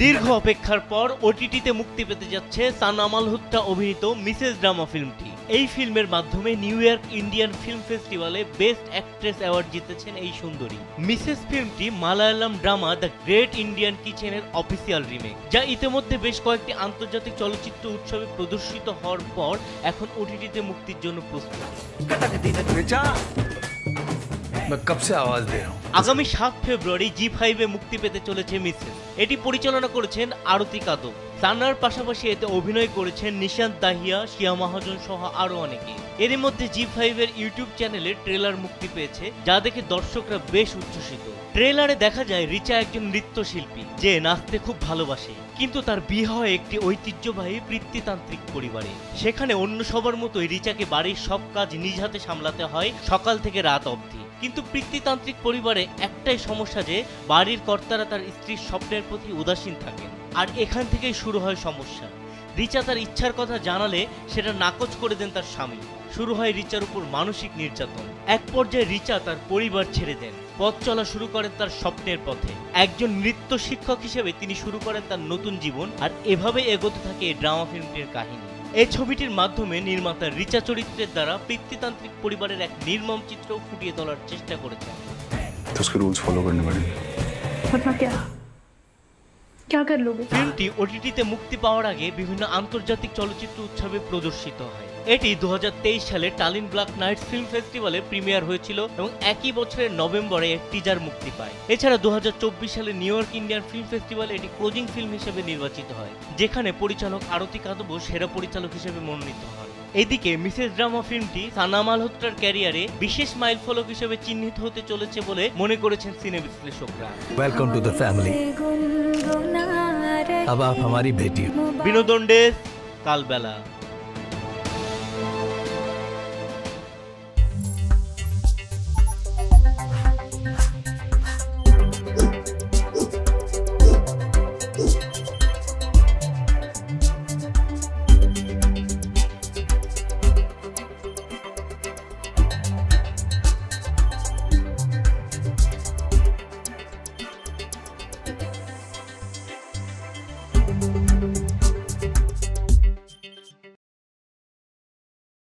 দীর্ঘ অপেক্ষার পর ওটিটিতে মুক্তি পেতে যাচ্ছে সানা মালহোত্রা অভিনীত মিসেস ড্রামা ফিল্মটি। এই ফিল্মের মাধ্যমে নিউ ইয়র্ক ইন্ডিয়ান ফিল্ম ফেস্টিভ্যালে বেস্ট অ্যাক্ট্রেস অ্যাওয়ার্ড জিতেছেন এই সুন্দরী। মিসেস ফিল্মটি Malayalam drama the great Indian কিচেনের অফিসিয়াল রিমেক, যা ইতিমধ্যে বেশ কয়েকটি আন্তর্জাতিক চলচ্চিত্র উৎসবে প্রদর্শিত হওয়ার পর এখন ওটিটিতে মুক্তির জন্য প্রস্তুত। আগামী ৭ ফেব্রুয়ারি জি5-এ মুক্তি পেতে চলেছে মিসেস। এটি পরিচালনা করেছেন আরতি কাদব। সানার পাশাপাশি এতে অভিনয় করেছেন নিশান্ত দাহিয়া, শিয়া মহাজন সহ আরো অনেকে। এর মধ্যে জি5-এর ইউটিউব চ্যানেলে ট্রেলার মুক্তি পেয়েছে, যা দেখে দর্শকরা বেশ উচ্ছ্বসিত। ট্রেলারে দেখা যায় রিচা একজন নৃত্যশিল্পী যে নাচতে খুব ভালোবাসে, কিন্তু তার বিয়ে হয় একটি ঐতিহ্যবাহী পিতৃতান্ত্রিক পরিবারে। সেখানে অন্য সবার মতোই রিচাকে বাড়ির সব কাজ নিজ হাতে সামলাতে হয় সকাল থেকে রাত অবধি। কিন্তু পিতৃতান্ত্রিক পরিবারে একটাই সমস্যা যে বাড়ির কর্তারা তার স্ত্রীর স্বপ্নের প্রতি উদাসীন থাকেন, আর এখান থেকেই শুরু হয় সমস্যা। রিচা তার ইচ্ছার কথা জানালে সেটা নাকচ করে দেন তার স্বামী। শুরু হয় রিচার উপর মানসিক নির্যাতন। এক পর্যায়ে রিচা তার পরিবার ছেড়ে দেন, পথ চলা শুরু করেন তার স্বপ্নের পথে। একজন নৃত্য শিক্ষক হিসেবে তিনি শুরু করেন তার নতুন জীবন, আর এভাবে এগোতে থাকে এই ড্রামা ফিল্মটির কাহিনী। এই ছবিটির মাধ্যমে নির্মাতা রিচা চরিত্রের দ্বারা পিতৃতান্ত্রিক পরিবারের এক নির্মম চিত্র ফুটিয়ে তোলার চেষ্টা করেছেন। ফিল্মটি ওটিটিতে মুক্তি পাওয়ার আগে বিভিন্ন আন্তর্জাতিক চলচ্চিত্র উৎসবে প্রদর্শিত হয়। এটি 2023 সালে টালিন ব্ল্যাক নাইটস ফিল্ম ফেস্টিভ্যালে প্রিমিয়ার হয়েছিল এবং একই বছরের নভেম্বরে এর টিজার মুক্তি পায়। এছাড়া 2024 সালে নিউ ইয়র্ক ইন্ডিয়ান ফিল্ম ফেস্টিভ্যালে এটি ক্লোজিং ফিল্ম হিসেবে নির্বাচিত হয়, যেখানে পরিচালক আরতি কাদব সেরা পরিচালক হিসেবে মনোনীত হন। এদিকে মিসেস ড্রামা ফিল্মটি সানা মালহোত্রার ক্যারিয়ারে বিশেষ মাইলফলক হিসেবে চিহ্নিত হতে চলেছে বলে মনে করেছেন সিনে বিশ্লেষকরা। Welcome to the family. अब आप हमारी बेटी। বিনোদন ডেস্ক, কালবেলা।